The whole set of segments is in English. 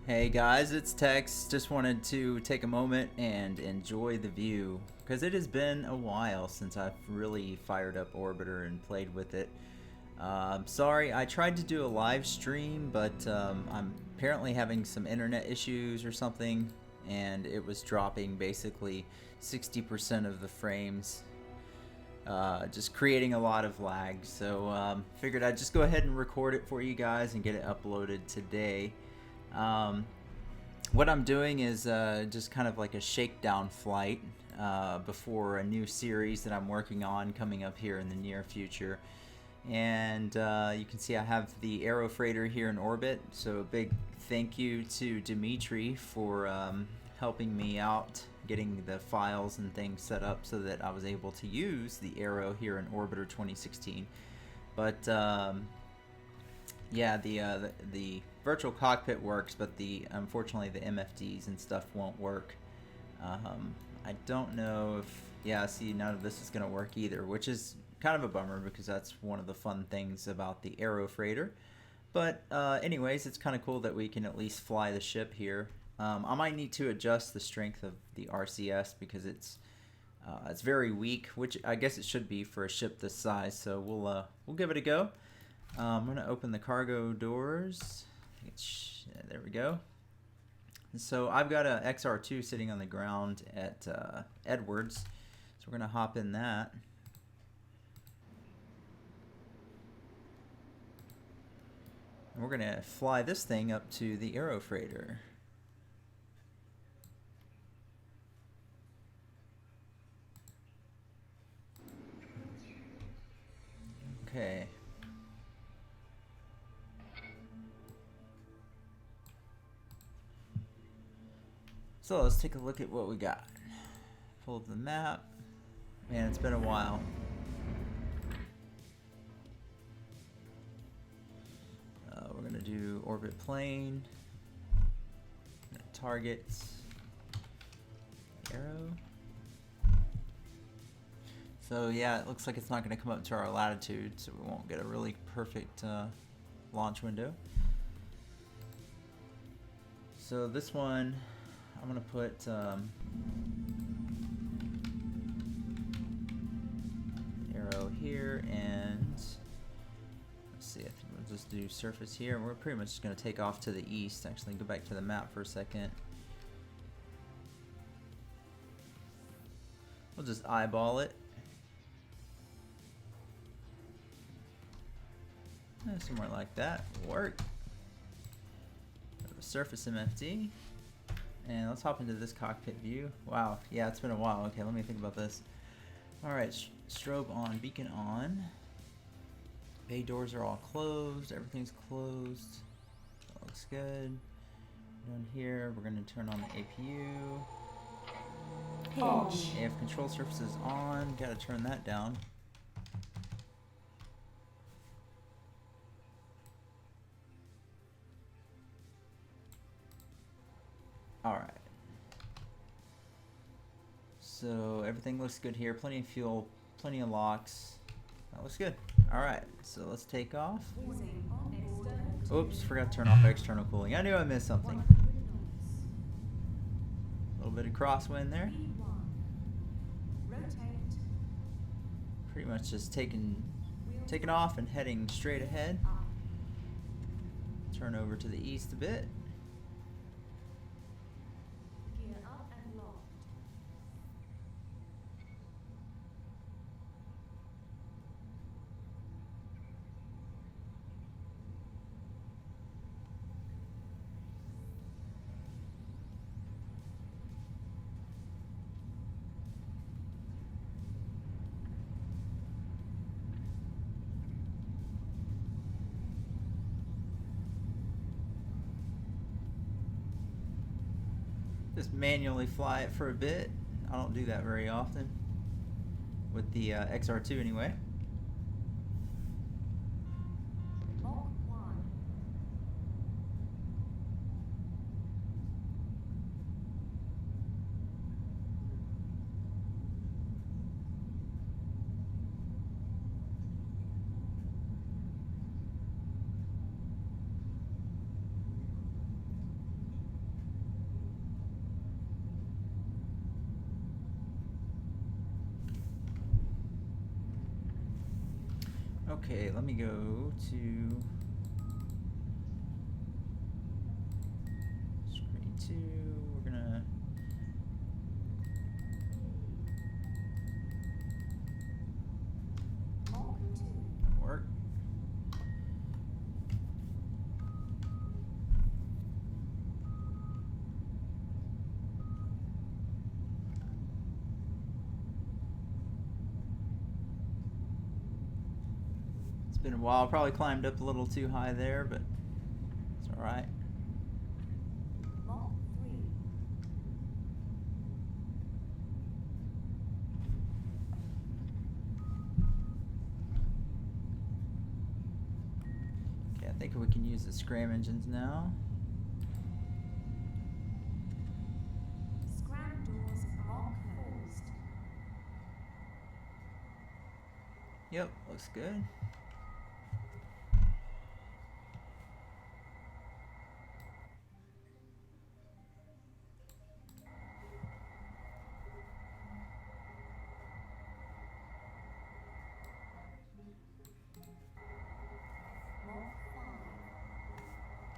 Hey guys, it's Tex. Just wanted to take a moment and enjoy the view because it has been a while since I've really fired up Orbiter and played with it. Sorry, I tried to do a live stream, but I'm apparently having some internet issues or something, and it was dropping basically 60% of the frames, just creating a lot of lag. So figured I'd just go ahead and record it for you guys and get it uploaded today. What I'm doing is just kind of like a shakedown flight before a new series that I'm working on coming up here in the near future. And you can see I have the Aero Freighter here in orbit, so a big thank you to Dimitri for helping me out getting the files and things set up so that I was able to use the Aero here in Orbiter 2016. But yeah, the virtual cockpit works, but unfortunately the MFDs and stuff won't work. I don't know if, yeah, see, none of this is going to work either, which is kind of a bummer because that's one of the fun things about the Aero Freighter. But anyways, it's kind of cool that we can at least fly the ship here. I might need to adjust the strength of the RCS because it's very weak, which I guess it should be for a ship this size. So we'll give it a go. I'm going to open the cargo doors. There we go. So I've got a XR2 sitting on the ground at Edwards. So we're going to hop in that. And we're going to fly this thing up to the Aero Freighter. Okay. So let's take a look at what we got. Pull up the map. Man, it's been a while. We're gonna do orbit plane, targets, arrow. So yeah, it looks like it's not gonna come up to our latitude, so we won't get a really perfect launch window. So this one, I'm gonna put arrow here, and let's see, I think we'll just do surface here. We're pretty much just gonna take off to the east. Actually, go back to the map for a second. We'll just eyeball it. Somewhere like that will work. Surface MFD. And let's hop into this cockpit view. Wow, yeah, it's been a while. Okay, let me think about this. Alright, strobe on, beacon on. Bay doors are all closed. Everything's closed. That looks good. Down here, we're going to turn on the APU. AF control surface is on. Got to turn that down. Alright. So everything looks good here. Plenty of fuel, plenty of locks. That looks good. Alright, so let's take off. Oops, forgot to turn off external cooling. I knew I missed something. A little bit of crosswind there. Pretty much just taking off and heading straight ahead. Turn over to the east a bit. Just manually fly it for a bit. I don't do that very often with the XR2 anyway. Okay, let me go to screen 2. We're gonna work. It's been a while. Probably climbed up a little too high there, but it's all right. Okay, I think we can use the scram engines now. Scram doors are closed. Yep, looks good.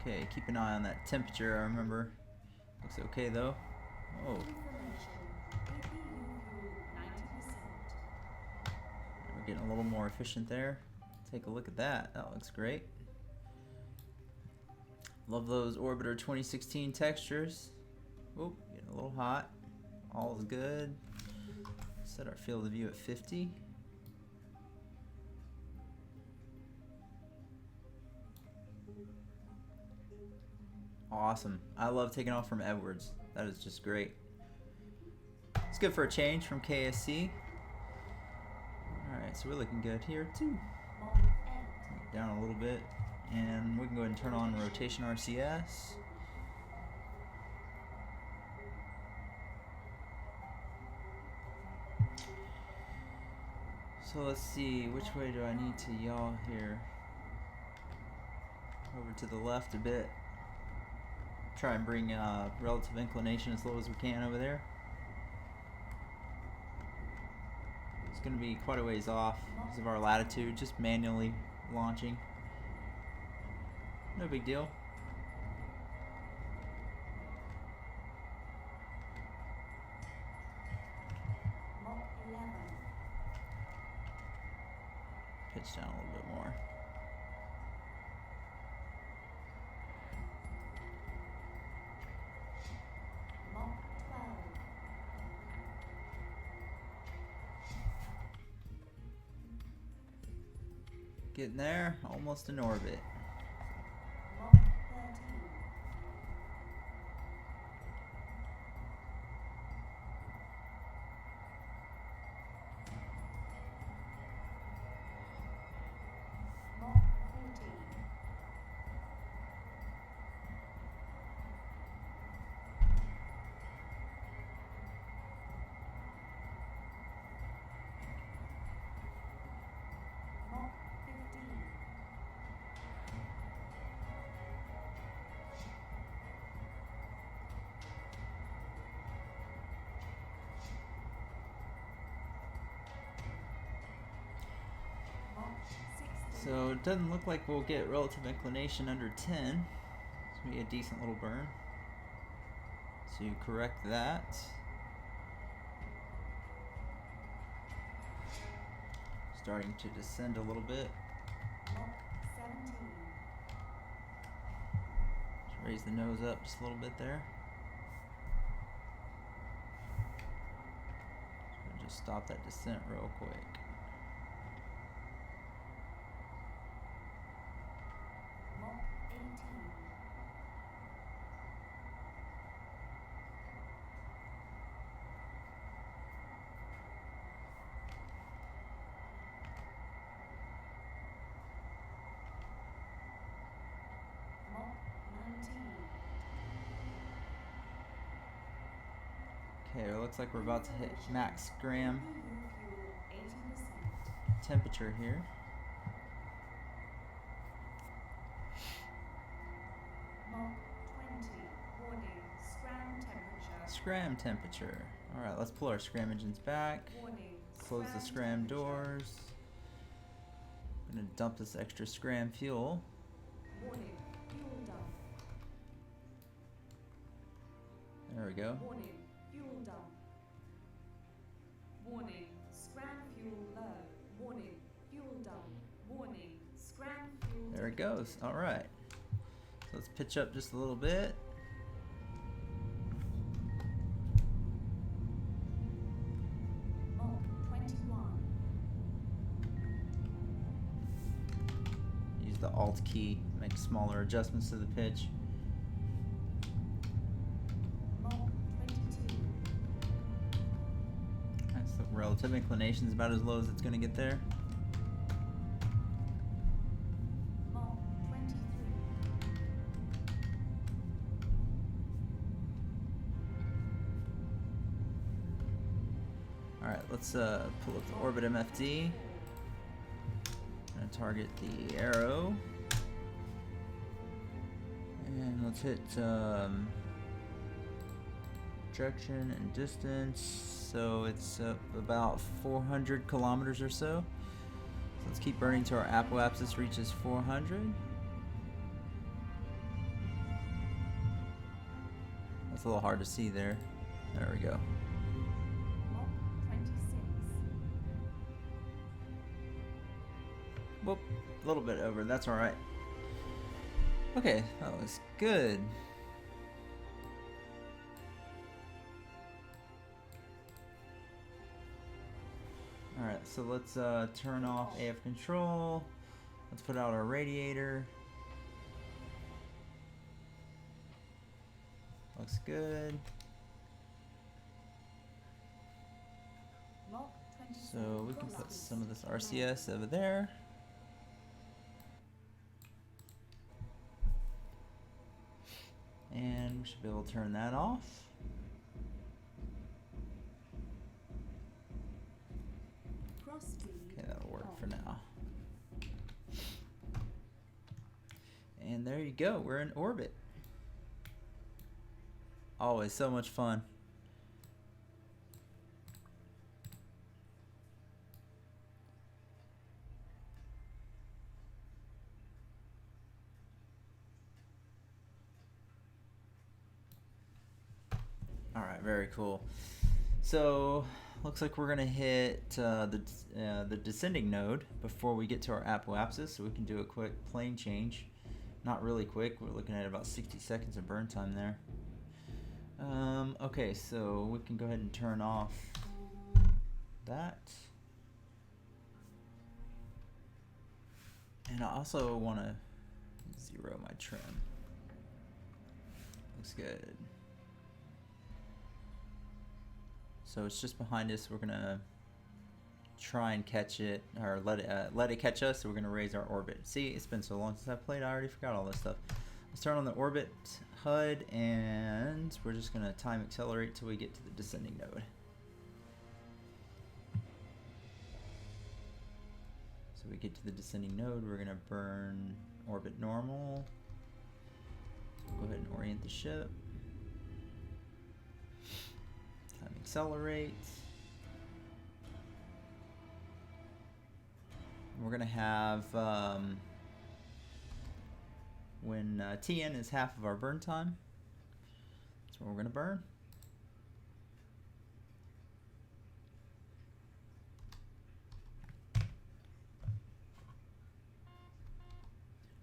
Okay, keep an eye on that temperature. I remember. Looks okay though. Oh. We're getting a little more efficient there. Take a look at that. That looks great. Love those Orbiter 2016 textures. Oop, getting a little hot. All is good. Set our field of view at 50. Awesome. I love taking off from Edwards. That is just great. It's good for a change from KSC. Alright, so we're looking good here too. Down a little bit. And we can go ahead and turn on rotation RCS. So let's see, which way do I need to yaw here? Over to the left a bit. Try and bring relative inclination as low as we can over there. It's going to be quite a ways off because of our latitude, just manually launching. No big deal. Pitch down a little bit more. Getting there, almost in orbit. So it doesn't look like we'll get relative inclination under 10. It's going to be a decent little burn. So you correct that. Starting to descend a little bit. Just raise the nose up just a little bit there. So just stop that descent real quick. Okay, it looks like we're about to hit max gram temperature here. Scram temperature. Alright, let's pull our scram engines back. Close the scram doors. I'm gonna dump this extra scram fuel. Warning, fuel dump. There we go. Warning, fuel dump. Warning, scram fuel low. Warning, fuel dump. Warning, scram fuel. There it goes. All right. So let's pitch up just a little bit. Mont 21. Use the Alt key, make smaller adjustments to the pitch. Mont 22. That's the relative inclination is about as low as it's going to get there. Mont 23. All right, let's pull up the Orbit MFD. Gonna target the arrow, and let's hit projection and distance. So it's about 400 kilometers or so. So let's keep burning till our apoapsis reaches 400. That's a little hard to see there. There we go. Mont 26. Whoop, a little bit over. That's all right. Okay, that was good. All right, so let's turn off AF control. Let's put out our radiator. Looks good. Mont 27. So we can put some of this RCS over there. And we should be able to turn that off. Cross speed. Okay, that'll work off. for now. And there you go, we're in orbit. Always so much fun. All right, very cool. So looks like we're gonna hit the descending node before we get to our apoapsis, so we can do a quick plane change. Not really quick. We're looking at about 60 seconds of burn time there. Okay, so we can go ahead and turn off that. And I also want to zero my trim. Looks good. So it's just behind us. We're gonna try and catch it, or let it catch us. So we're gonna raise our orbit. See, it's been so long since I played. I already forgot all this stuff. Let's turn on the orbit HUD, and we're just gonna time accelerate till we get to the descending node. So we get to the descending node. We're gonna burn orbit normal. Go ahead and orient the ship. Time accelerate. We're gonna have when TN is half of our burn time. That's what we're gonna burn.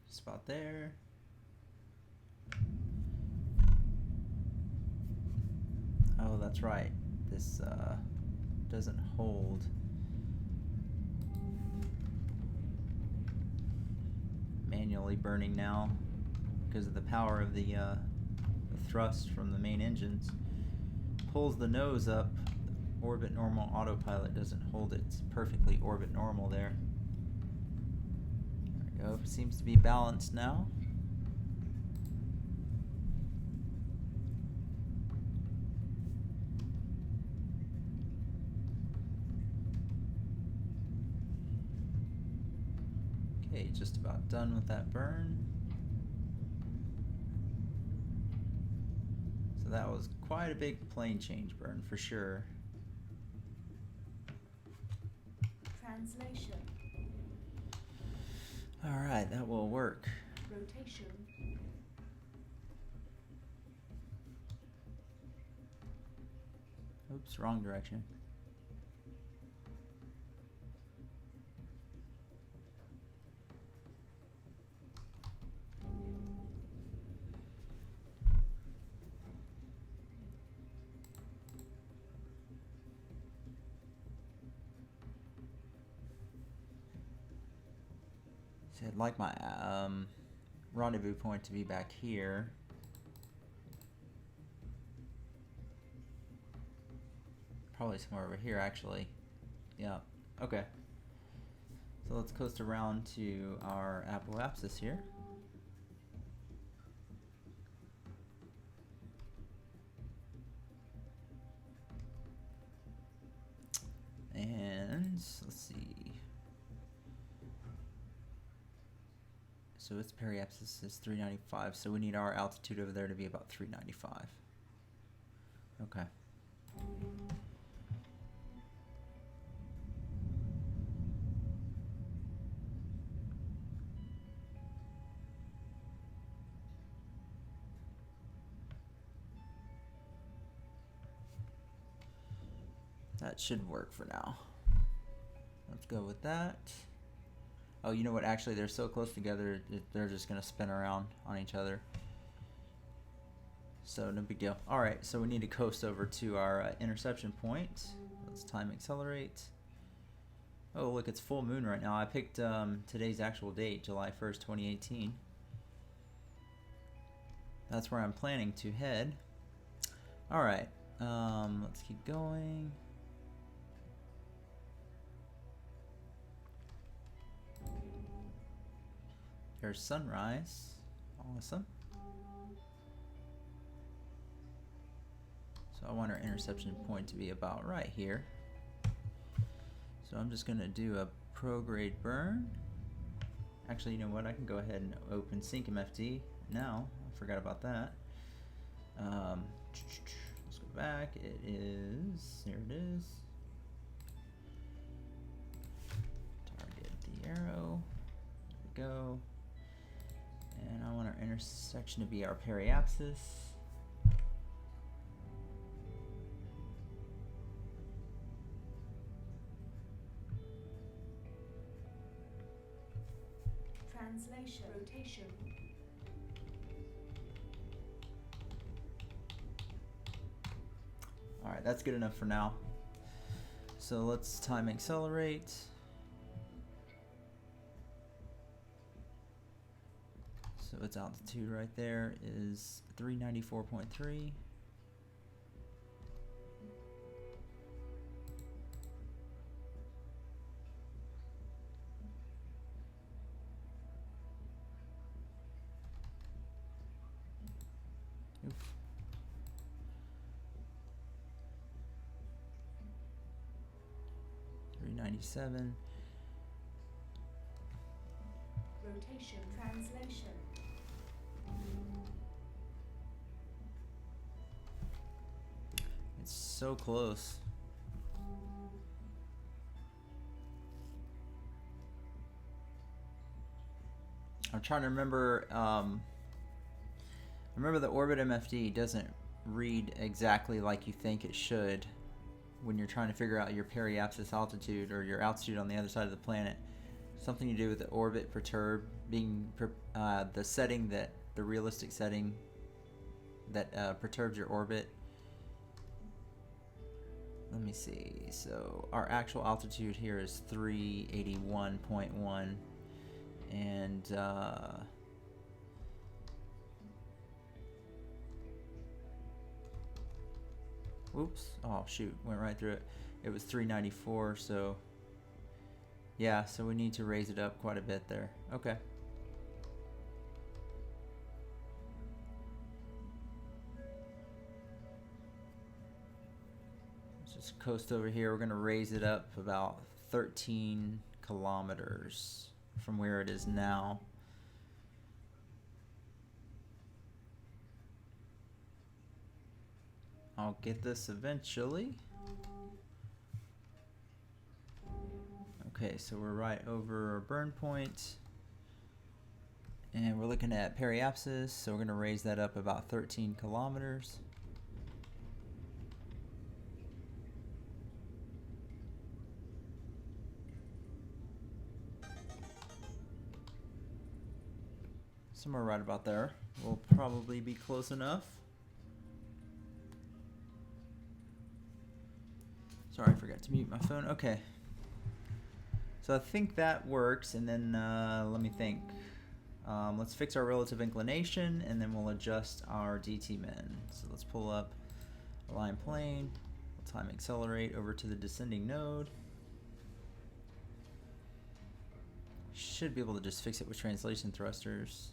Just about there. Oh, that's right. This doesn't hold. Manually burning now because of the power of the thrust from the main engines. Pulls the nose up. The orbit normal autopilot doesn't hold it. It's perfectly orbit normal there. There we go. Seems to be balanced now. Okay, just about done with that burn. So that was quite a big plane change burn for sure. Translation. All right, that will work. Rotation. Oops, wrong direction. So I'd like my rendezvous point to be back here. Probably somewhere over here, actually. Yeah. Okay. So let's coast around to our apoapsis here. And let's see. So its periapsis is 395, so we need our altitude over there to be about 395. Okay. That should work for now. Let's go with that. Oh, you know what? Actually, they're so close together, they're just going to spin around on each other. So no big deal. All right, so we need to coast over to our interception point. Let's time accelerate. Oh, look, it's full moon right now. I picked today's actual date, July 1st, 2018. That's where I'm planning to head. All right, let's keep going. There's sunrise. Awesome. So I want our interception point to be about right here. So I'm just going to do a prograde burn. Actually, you know what? I can go ahead and open sync MFD now. I forgot about that. Let's go back. It is, here it is. Target the arrow. There we go. And I want our intersection to be our periapsis. Translation. Rotation. All right, that's good enough for now. So let's time accelerate. So its altitude right there is 394.3. Oof. $397. Rotation. Translation. It's so close. I'm trying to remember. I remember the Orbit MFD doesn't read exactly like you think it should when you're trying to figure out your periapsis altitude or your altitude on the other side of the planet. Something to do with the orbit perturb being the setting that the realistic setting that perturbs your orbit. Let me see. So our actual altitude here is 381.1, and whoops! Oh shoot! Went right through it. It was 394. So yeah. So we need to raise it up quite a bit there. Okay. Just coast over here. We're going to raise it up about 13 kilometers from where it is now. I'll get this eventually. Okay, so we're right over our burn point. And we're looking at periapsis, so we're going to raise that up about 13 kilometers. Somewhere right about there. We'll probably be close enough. Sorry, I forgot to mute my phone. Okay. So I think that works, and then let me think. Let's fix our relative inclination, and then we'll adjust our DT min. So let's pull up align plane. We'll time accelerate over to the descending node. Should be able to just fix it with translation thrusters.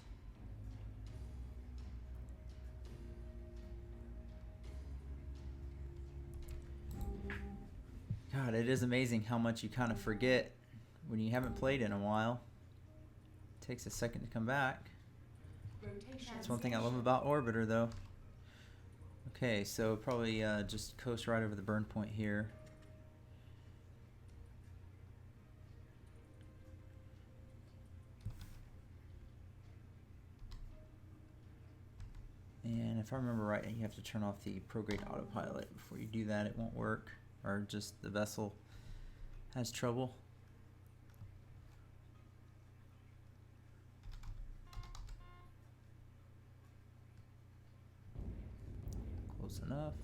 God, it is amazing how much you kind of forget when you haven't played in a while. It takes a second to come back. That's one thing I love about Orbiter, though. Okay, so probably just coast right over the burn point here. And if I remember right, you have to turn off the ProGrade autopilot. Before you do that, it won't work. Or just the vessel has trouble. Close enough.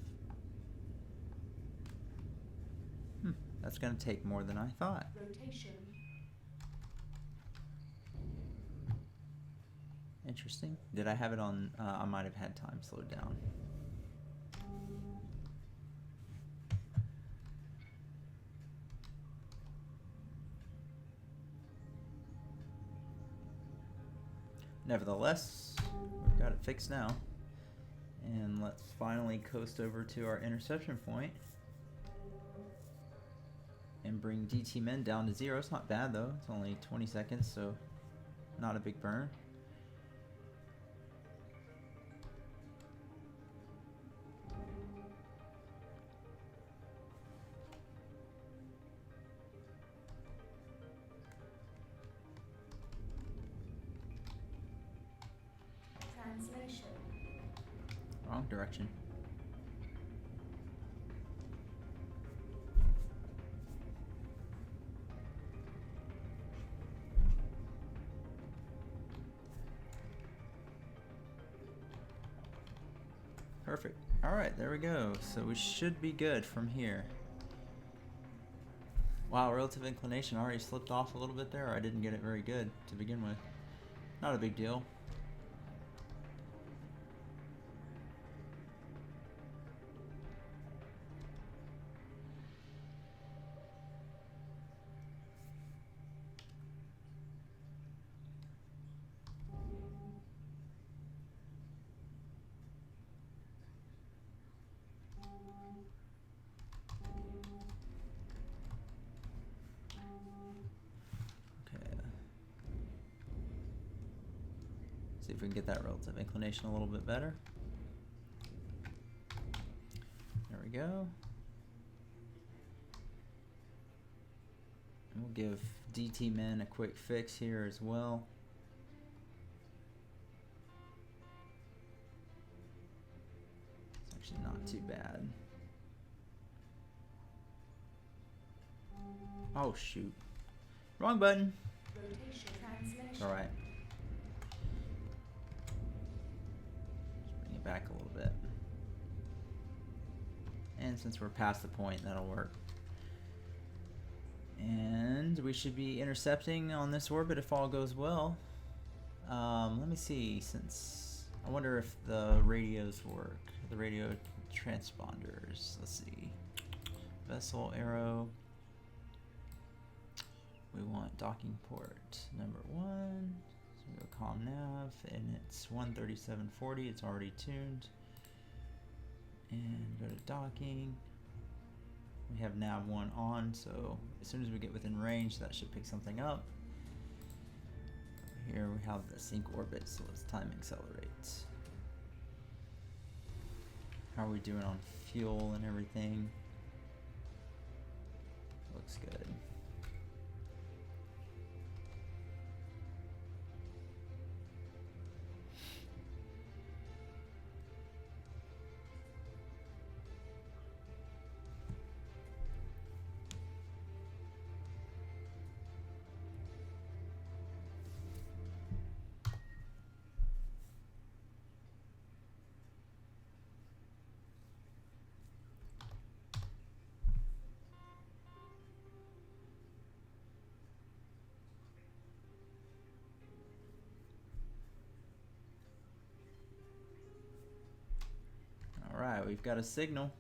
That's going to take more than I thought. Rotation. Interesting. Did I have it on? I might have had time slowed down. Nevertheless, we've got it fixed now. And let's finally coast over to our interception point and bring DT min down to 0. It's not bad though. It's only 20 seconds, so not a big burn. Translation. Wrong direction. Perfect. All right, there we go. So we should be good from here. Wow, relative inclination already slipped off a little bit there. I didn't get it very good to begin with. Not a big deal. See if we can get that relative inclination a little bit better. There we go. And we'll give DT min a quick fix here as well. It's actually not too bad. Oh shoot. Wrong button. Rotation. Translation. All right. Bring it back a little bit. And since we're past the point, that'll work. And we should be intercepting on this orbit if all goes well. Let me see, since I wonder if the radios work. The radio transponders. Let's see. Vessel arrow. We want docking port number 1. So we go comm nav, and it's 13740. It's already tuned. And go to docking. We have nav 1 on, so as soon as we get within range, that should pick something up. Here we have the sync orbit, so let's time accelerate. How are we doing on fuel and everything? Looks good. we've got a signal.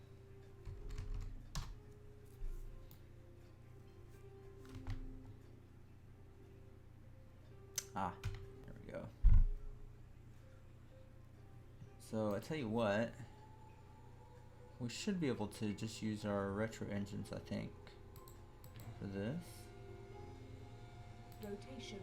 Ah, there we go. So I tell you what, we should be able to just use our retro engines, I think, for this. Rotation.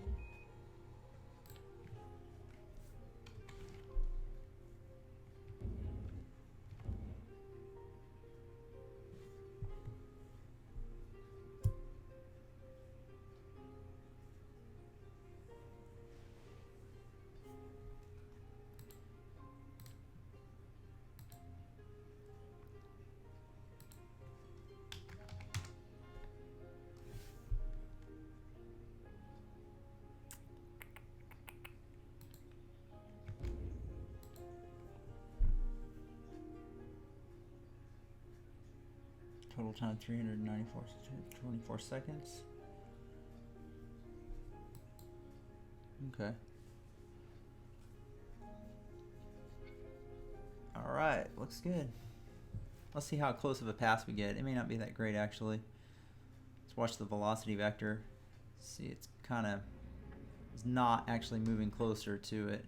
Total time 24 seconds. Okay. All right, looks good. Let's see how close of a pass we get. It may not be that great actually. Let's watch the velocity vector. See, it's kind of not actually moving closer to it.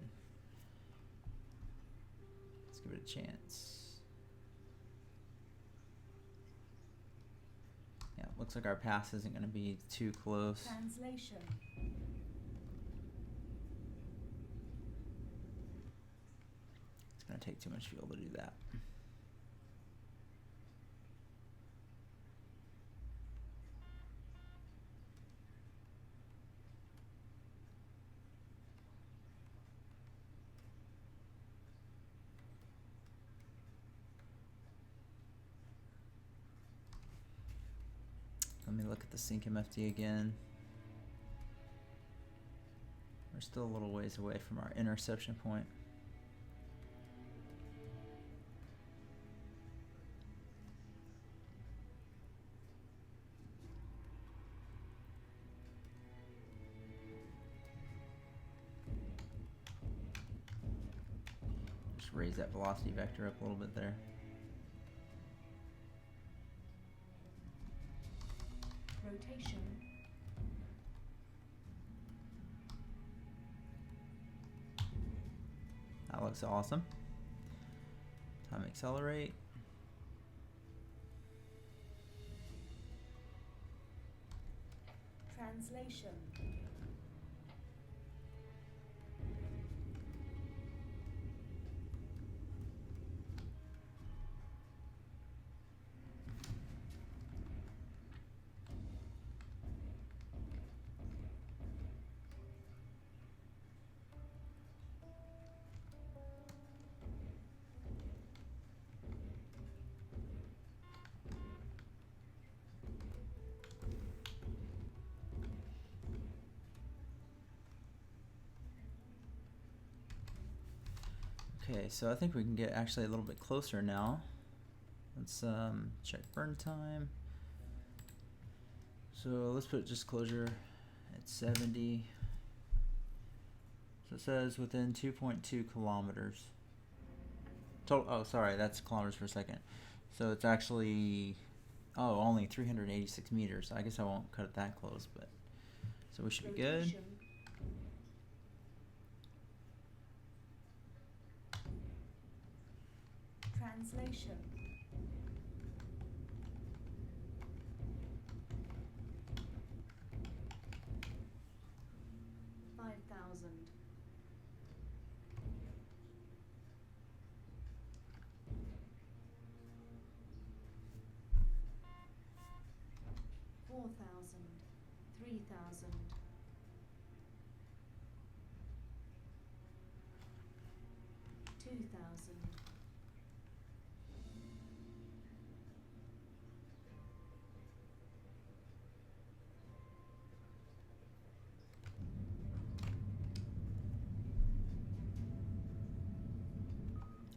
Let's give it a chance. Yeah, looks like our pass isn't going to be too close. Translation. It's going to take too much fuel to do that. Let me look at the sync MFD again. We're still a little ways away from our interception point. Just raise that velocity vector up a little bit there. Rotation. That looks awesome. Time accelerate. Translation. Okay, so I think we can get actually a little bit closer now. Let's check burn time. So let's put just closure at 70. So it says within 2.2 kilometers. Total, oh, sorry, that's kilometers per second. So it's actually, oh, only 386 meters. I guess I won't cut it that close, but so we should be good. Rotation. Translation.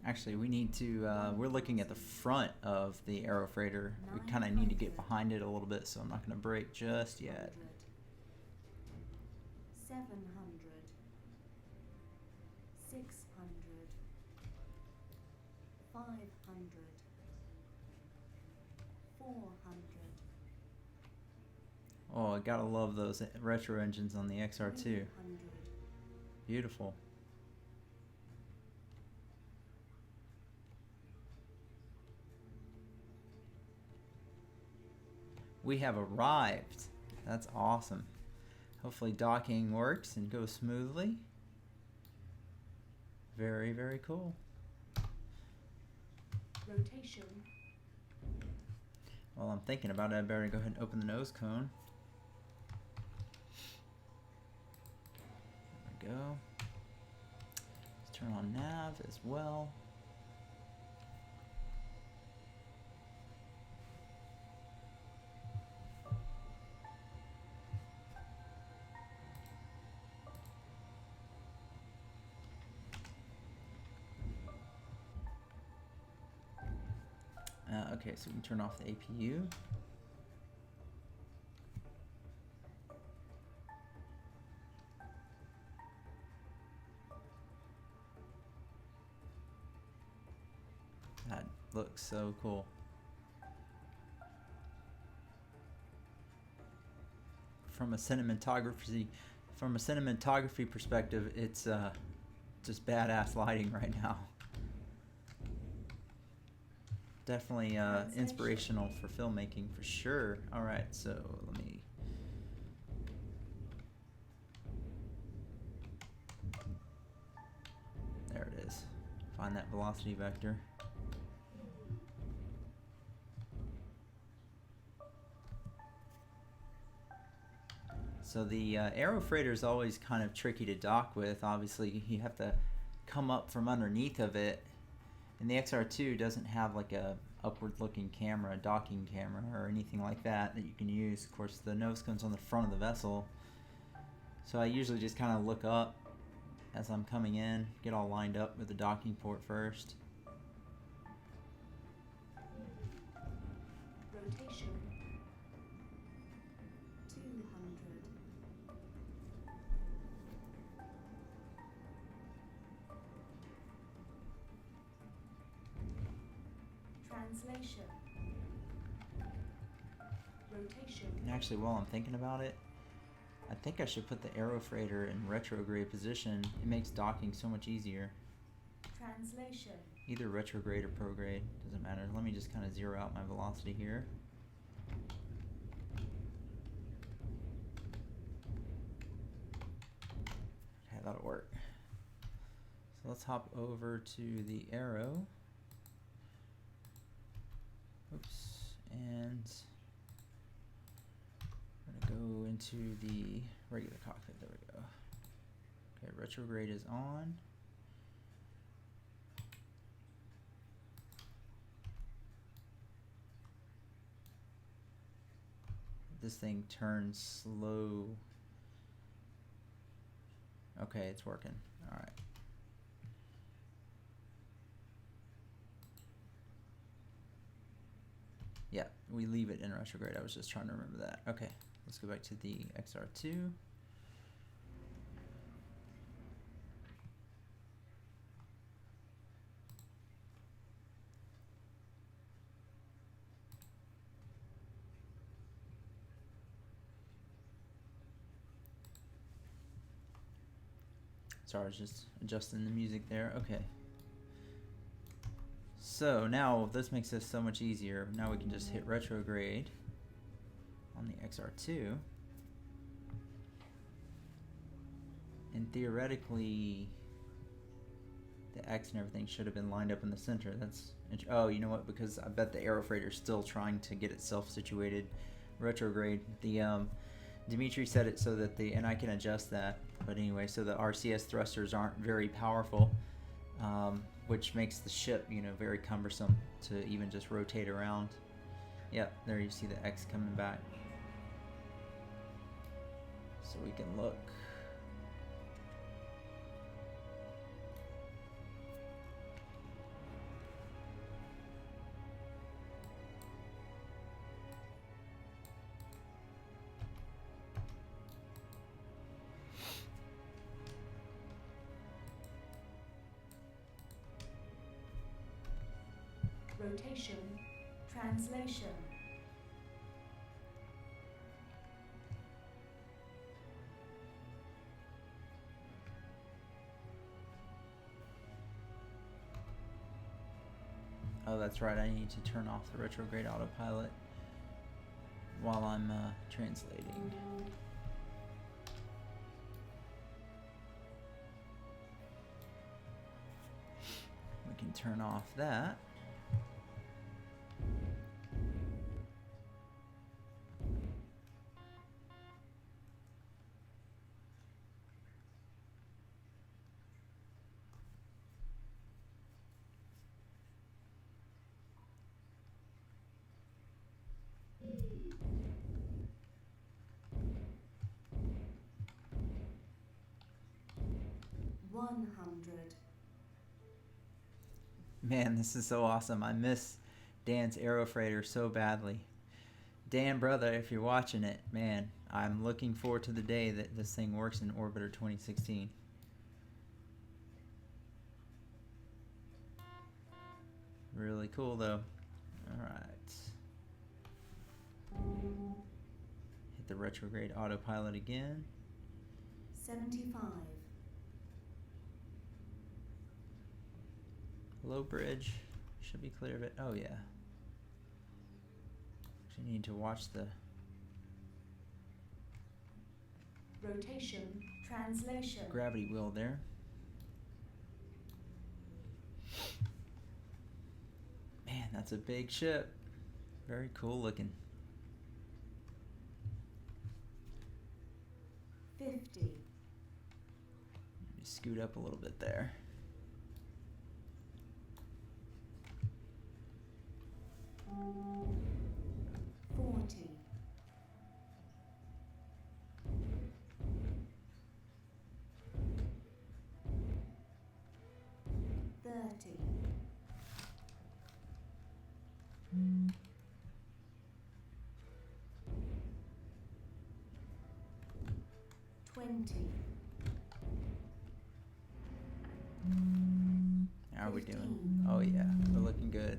Actually, we need to, we're looking at the front of the aero freighter. We kind of need to get behind it a little bit, so I'm not going to brake just yet. 700. 600. 500. 500, 400. Oh, I gotta love those retro engines on the XR2. 300. Beautiful. We have arrived. That's awesome. Hopefully docking works and goes smoothly. Very, very cool. Rotation. While I'm thinking about it, I better go ahead and open the nose cone. There we go. Let's turn on nav as well. Okay, so we can turn off the APU. That looks so cool. From a cinematography perspective, it's just badass lighting right now. Definitely inspirational for filmmaking for sure. All right, so let me. There it is. Find that velocity vector. So the aero freighter is always kind of tricky to dock with. Obviously, you have to come up from underneath of it. And the XR2 doesn't have like a upward-looking camera, docking camera, or anything like that you can use. Of course, the nose cone's on the front of the vessel. So I usually just kind of look up as I'm coming in, get all lined up with the docking port first. Rotation. 200. Translation. Rotation. And actually, while I'm thinking about it, I think I should put the aero freighter in retrograde position. It makes docking so much easier. Translation. Either retrograde or prograde, doesn't matter. Let me just kind of zero out my velocity here. Okay, that'll work. So let's hop over to the aero. Oops, and we're gonna go into the regular cockpit. There we go. Okay, retrograde is on. This thing turns slow. Okay, it's working. All right. Yeah, we leave it in retrograde. I was just trying to remember that. Okay, let's go back to the XR2. Sorry, I was just adjusting the music there. Okay. So now this makes this so much easier. Now we can just hit retrograde on the XR2. And theoretically, the X and everything should have been lined up in the center. That's, oh, you know what? Because I bet the aero freighter is still trying to get itself situated retrograde. The Dimitri said it so that and I can adjust that. But anyway, so the RCS thrusters aren't very powerful, which makes the ship, you know, very cumbersome to even just rotate around. Yep, there you see the X coming back. So we can look. Rotation. Translation. Oh, that's right. I need to turn off the retrograde autopilot while I'm translating. We can turn off that. Man, this is so awesome. I miss Dan's Aero Freighter so badly. Dan, brother, if you're watching it, man, I'm looking forward to the day that this thing works in Orbiter 2016. Really cool, though. Alright. Hit the retrograde autopilot again. 75. Low bridge. Should be clear of it. Oh, yeah. Actually need to watch the... Rotation. Translation. Gravity wheel there. Man, that's a big ship. Very cool looking. 50. Scoot up a little bit there. $40. 30. 20. How are we doing? Oh yeah, we're looking good.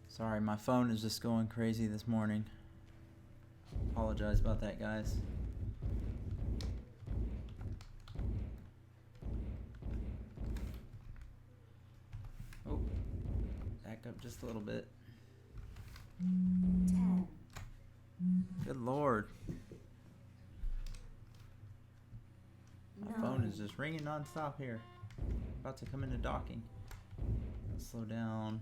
Sorry, my phone is just going crazy this morning. Apologize about that, guys. Oh, back up just a little bit. 10. Good Lord. My phone is just ringing non-stop here. About to come into docking. Slow down.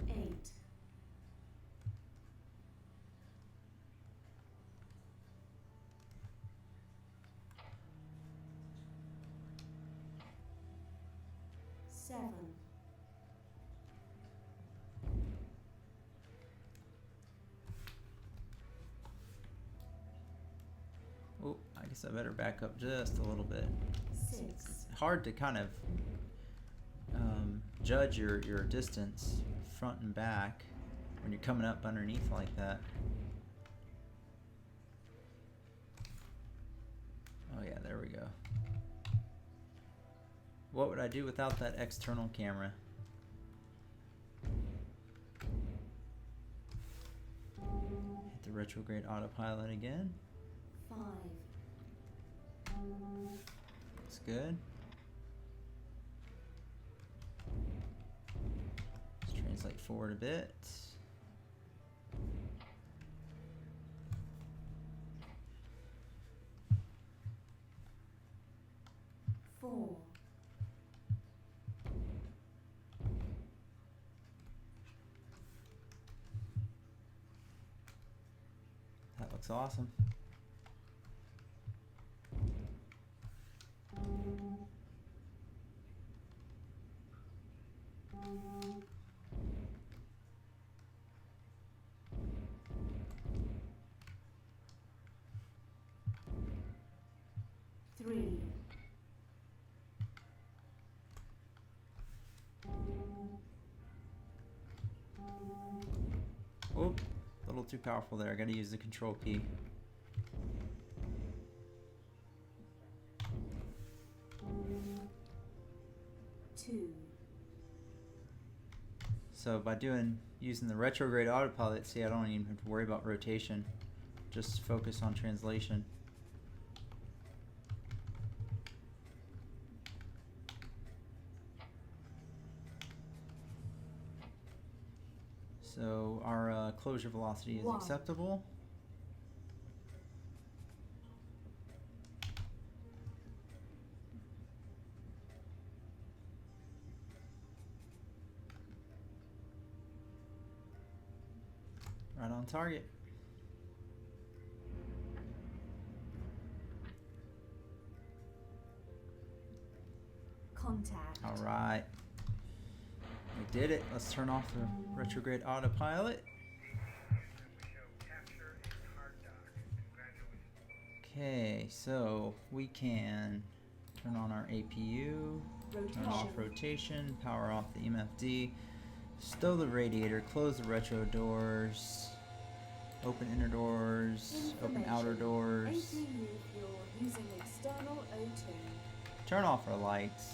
8. 7. Oh, I guess I better back up just a little bit. 6. It's hard to kind of judge your distance front and back when you're coming up underneath like that. Oh yeah, there we go. What would I do without that external camera? Hit the retrograde autopilot again. 5. Looks good. Let's translate forward a bit. Four. That looks awesome. Three. Oop, a little too powerful there. I gotta use the control key. 2. So by using the retrograde autopilot, see, I don't even have to worry about rotation. Just focus on translation. So our closure velocity is 1. acceptable. Right on target. Contact. All right. We did it. Let's turn off the retrograde autopilot. Okay, so we can turn on our APU, turn off rotation, power off the MFD, stow the radiator, close the retro doors, open inner doors, open outer doors, APU fuel using external O2. turn off our lights.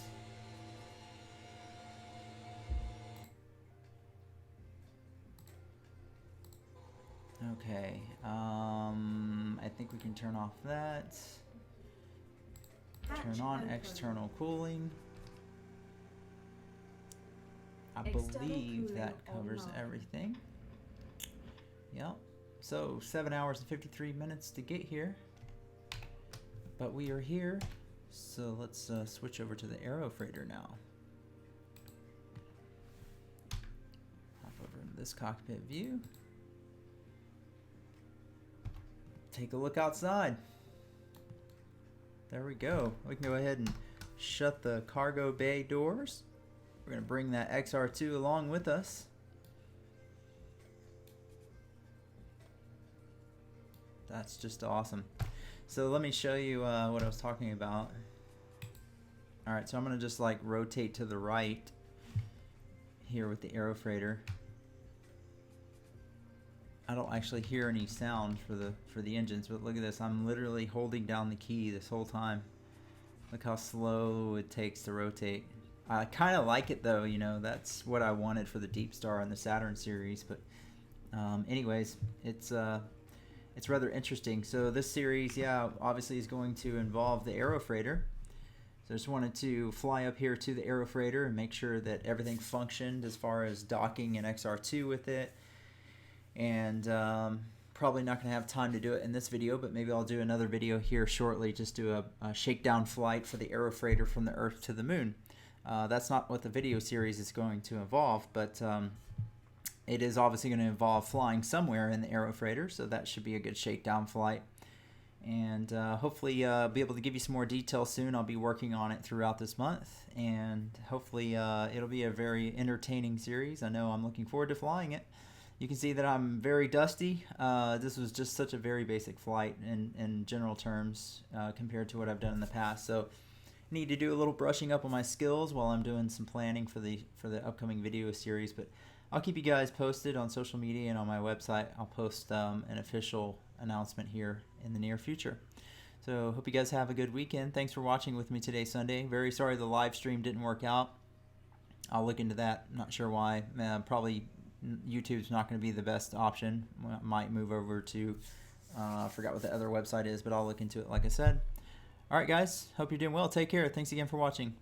Okay, I think we can turn off that. Turn on external cooling. I believe that covers everything. Yep. So 7 hours and 53 minutes to get here. But we are here. So let's switch over to the Aero Freighter now. Hop over into this cockpit view. Take a look outside. There we go. We can go ahead and shut the cargo bay doors. We're going to bring that XR2 along with us. That's just awesome. So let me show you what I was talking about. Alright, so I'm going to just like rotate to the right here with the Aero Freighter. I don't actually hear any sound for the engines, but look at this. I'm literally holding down the key this whole time. Look how slow it takes to rotate. I kind of like it though, you know, that's what I wanted for the Deep Star and the Saturn series, but anyways, it's rather interesting. So this series, yeah, obviously is going to involve the Aero Freighter. So I just wanted to fly up here to the Aero Freighter and make sure that everything functioned as far as docking an XR2 with it. And probably not going to have time to do it in this video, but maybe I'll do another video here shortly, just do a shakedown flight for the Aero Freighter from the Earth to the Moon. That's not what the video series is going to involve, but it is obviously going to involve flying somewhere in the Aero Freighter, so that should be a good shakedown flight. And hopefully be able to give you some more details soon. I'll be working on it throughout this month, and hopefully it'll be a very entertaining series. I know I'm looking forward to flying it. You can see that I'm very dusty. This was just such a very basic flight in general terms compared to what I've done in the past. So I need to do a little brushing up on my skills while I'm doing some planning for the upcoming video series. But I'll keep you guys posted on social media and on my website. I'll post an official announcement here in the near future. So hope you guys have a good weekend. Thanks for watching with me today, Sunday. Very sorry the live stream didn't work out. I'll look into that. Not sure why. Probably YouTube's not going to be the best option. Might move over to I forgot what the other website is, but I'll look into it like I said. Alright guys, hope you're doing well. Take care. Thanks again for watching.